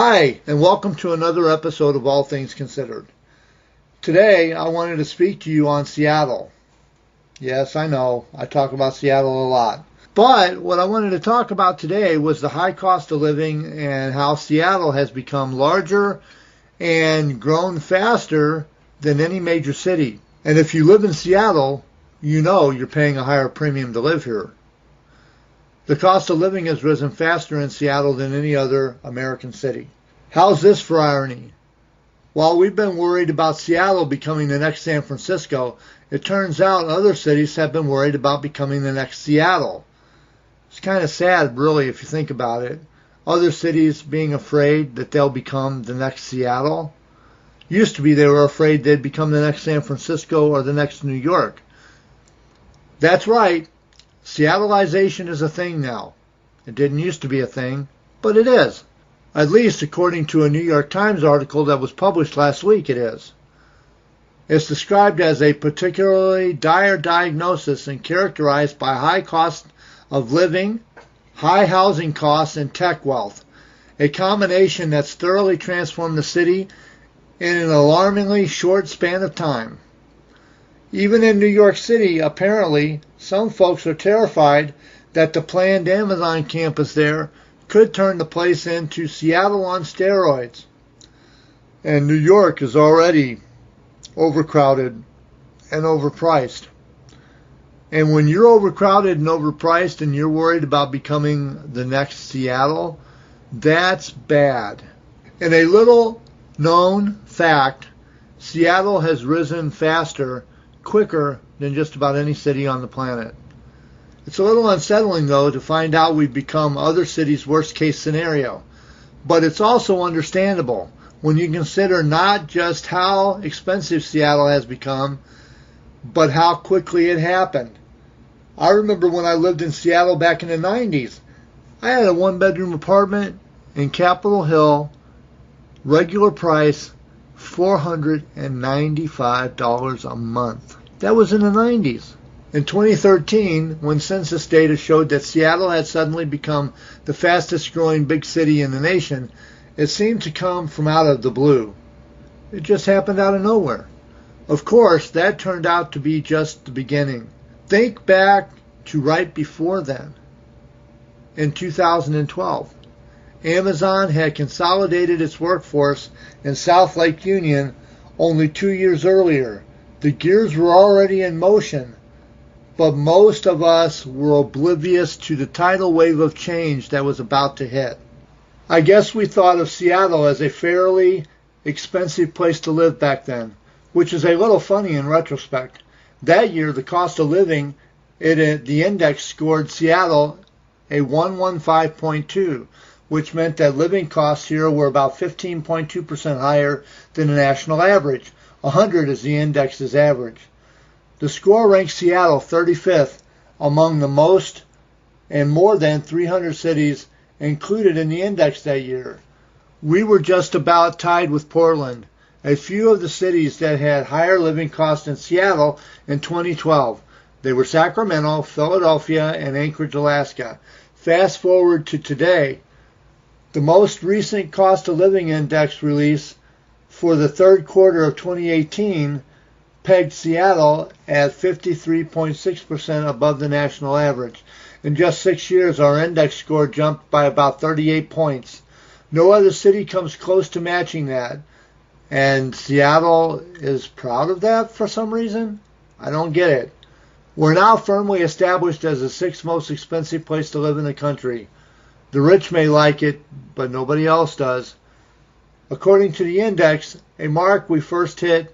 Hi, and welcome to another episode of All Things Considered. Today, I wanted to speak to you on Seattle. Yes, I know, I talk about Seattle a lot. But what I wanted to talk about today was the high cost of living and how Seattle has become larger and grown faster than any major city. And if you live in Seattle, you know you're paying a higher premium to live here. The cost of living has risen faster in Seattle than any other American city. How's this for irony? While we've been worried about Seattle becoming the next San Francisco, it turns out other cities have been worried about becoming the next Seattle. It's kind of sad, really, if you think about it. Other cities being afraid that they'll become the next Seattle. Used to be they were afraid they'd become the next San Francisco or the next New York. That's right. Seattleization is a thing now. It didn't used to be a thing, but it is. At least according to a New York Times article that was published last week, it is. It's described as a particularly dire diagnosis and characterized by high cost of living, high housing costs, and tech wealth, a combination that's thoroughly transformed the city in an alarmingly short span of time. Even in New York City, apparently, some folks are terrified that the planned Amazon campus there could turn the place into Seattle on steroids. And New York is already overcrowded and overpriced. And when you're overcrowded and overpriced and you're worried about becoming the next Seattle, that's bad. And a little known fact, Seattle has risen quicker than just about any city on the planet. It's a little unsettling, though, to find out we've become other cities' worst-case scenario. But it's also understandable when you consider not just how expensive Seattle has become, but how quickly it happened. I remember when I lived in Seattle back in the 90s. I had a one-bedroom apartment in Capitol Hill, regular price, $495 a month. That was in the 90s. In 2013, when census data showed that Seattle had suddenly become the fastest growing big city in the nation, it seemed to come from out of the blue. It just happened out of nowhere. Of course, that turned out to be just the beginning. Think back to right before then, in 2012. Amazon had consolidated its workforce in South Lake Union only 2 years earlier. The gears were already in motion, but most of us were oblivious to the tidal wave of change that was about to hit. I guess we thought of Seattle as a fairly expensive place to live back then, which is a little funny in retrospect. That year, the cost of living, the index scored Seattle a 115.2, which meant that living costs here were about 15.2% higher than the national average. 100 is the index's average. The score ranks Seattle 35th among the most and more than 300 cities included in the index that year. We were just about tied with Portland, a few of the cities that had higher living costs than Seattle in 2012. They were Sacramento, Philadelphia, and Anchorage, Alaska. Fast forward to today. The most recent cost of living index release for the third quarter of 2018 pegged Seattle at 53.6% above the national average. In just 6 years, our index score jumped by about 38 points. No other city comes close to matching that. And Seattle is proud of that for some reason? I don't get it. We're now firmly established as the sixth most expensive place to live in the country. The rich may like it, but nobody else does. According to the index, a mark we first hit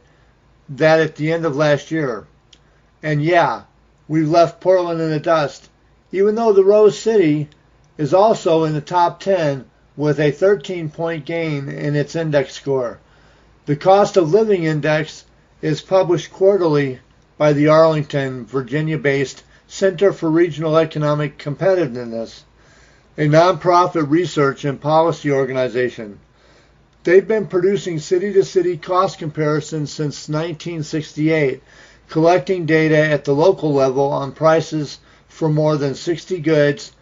that at the end of last year. And yeah, we've left Portland in the dust, even though the Rose City is also in the top 10 with a 13-point gain in its index score. The cost of living index is published quarterly by the Arlington, Virginia-based Center for Regional Economic Competitiveness, a nonprofit research and policy organization. They've been producing city-to-city cost comparisons since 1968, collecting data at the local level on prices for more than 60 goods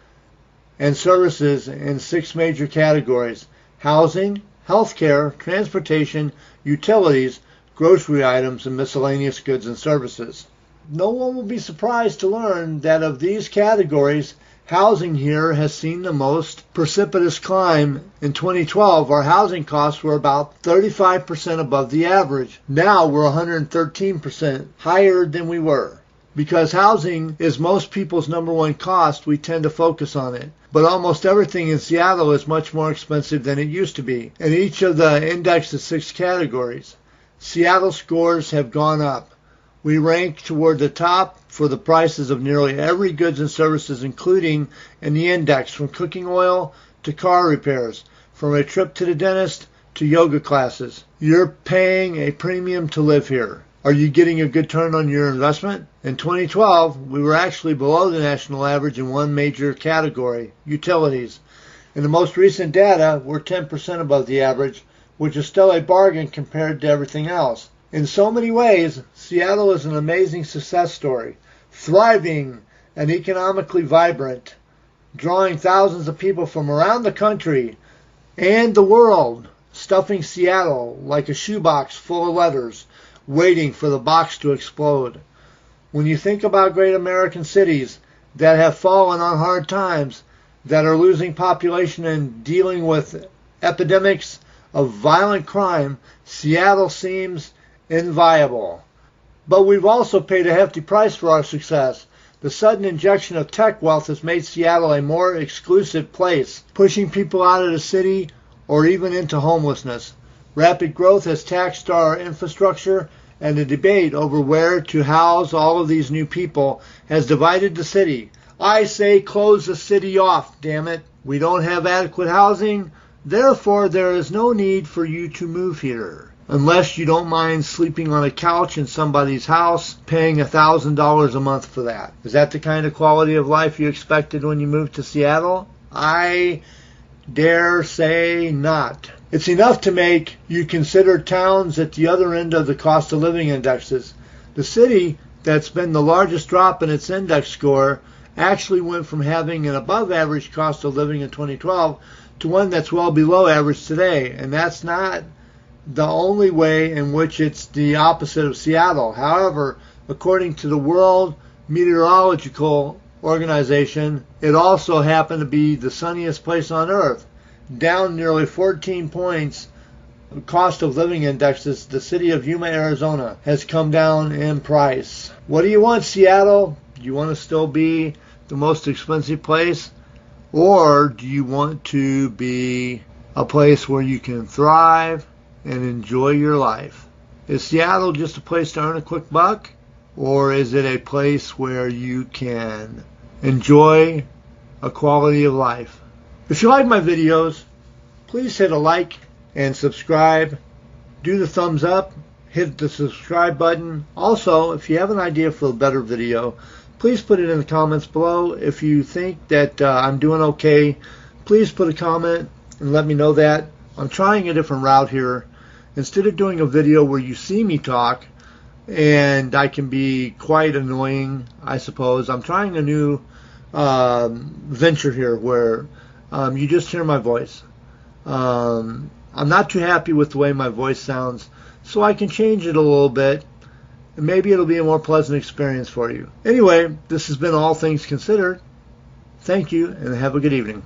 and services in 6 major categories: housing, healthcare, transportation, utilities, grocery items, and miscellaneous goods and services. No one will be surprised to learn that of these categories, housing here has seen the most precipitous climb. In 2012, our housing costs were about 35% above the average. Now we're 113% higher than we were. Because housing is most people's number one cost, we tend to focus on it. But almost everything in Seattle is much more expensive than it used to be. In each of the index's 6 categories, Seattle scores have gone up. We rank toward the top for the prices of nearly every goods and services, including in the index, from cooking oil to car repairs, from a trip to the dentist to yoga classes. You're paying a premium to live here. Are you getting a good turn on your investment? In 2012, we were actually below the national average in one major category, utilities. In the most recent data, we're 10% above the average, which is still a bargain compared to everything else. In so many ways, Seattle is an amazing success story, thriving and economically vibrant, drawing thousands of people from around the country and the world, stuffing Seattle like a shoebox full of letters, waiting for the box to explode. When you think about great American cities that have fallen on hard times, that are losing population and dealing with epidemics of violent crime, Seattle seems inviable. But we've also paid a hefty price for our success. The sudden injection of tech wealth has made Seattle a more exclusive place, pushing people out of the city or even into homelessness. Rapid growth has taxed our infrastructure, and the debate over where to house all of these new people has divided the city. I say close the city off, damn it. We don't have adequate housing, therefore there is no need for you to move here. Unless you don't mind sleeping on a couch in somebody's house, paying $1,000 a month for that. Is that the kind of quality of life you expected when you moved to Seattle? I dare say not. It's enough to make you consider towns at the other end of the cost of living indexes. The city that's been the largest drop in its index score actually went from having an above average cost of living in 2012 to one that's well below average today. And that's not the only way in which it's the opposite of Seattle. However, according to the World Meteorological Organization, it also happened to be the sunniest place on earth. Down nearly 14 points, cost of living indexes, the city of Yuma, Arizona has come down in price. What do you want, Seattle? Do you want to still be the most expensive place? Or do you want to be a place where you can thrive and enjoy your life? Is Seattle just a place to earn a quick buck? Or is it a place where you can enjoy a quality of life? If you like my videos, please hit a like and subscribe. Do the thumbs up, hit the subscribe button. Also, if you have an idea for a better video, please put it in the comments below. If you think that I'm doing okay, please put a comment and let me know that. I'm trying a different route here. Instead of doing a video where you see me talk, and I can be quite annoying, I suppose, I'm trying a new venture here where you just hear my voice. I'm not too happy with the way my voice sounds, so I can change it a little bit, and maybe it'll be a more pleasant experience for you. Anyway, this has been All Things Considered. Thank you, and have a good evening.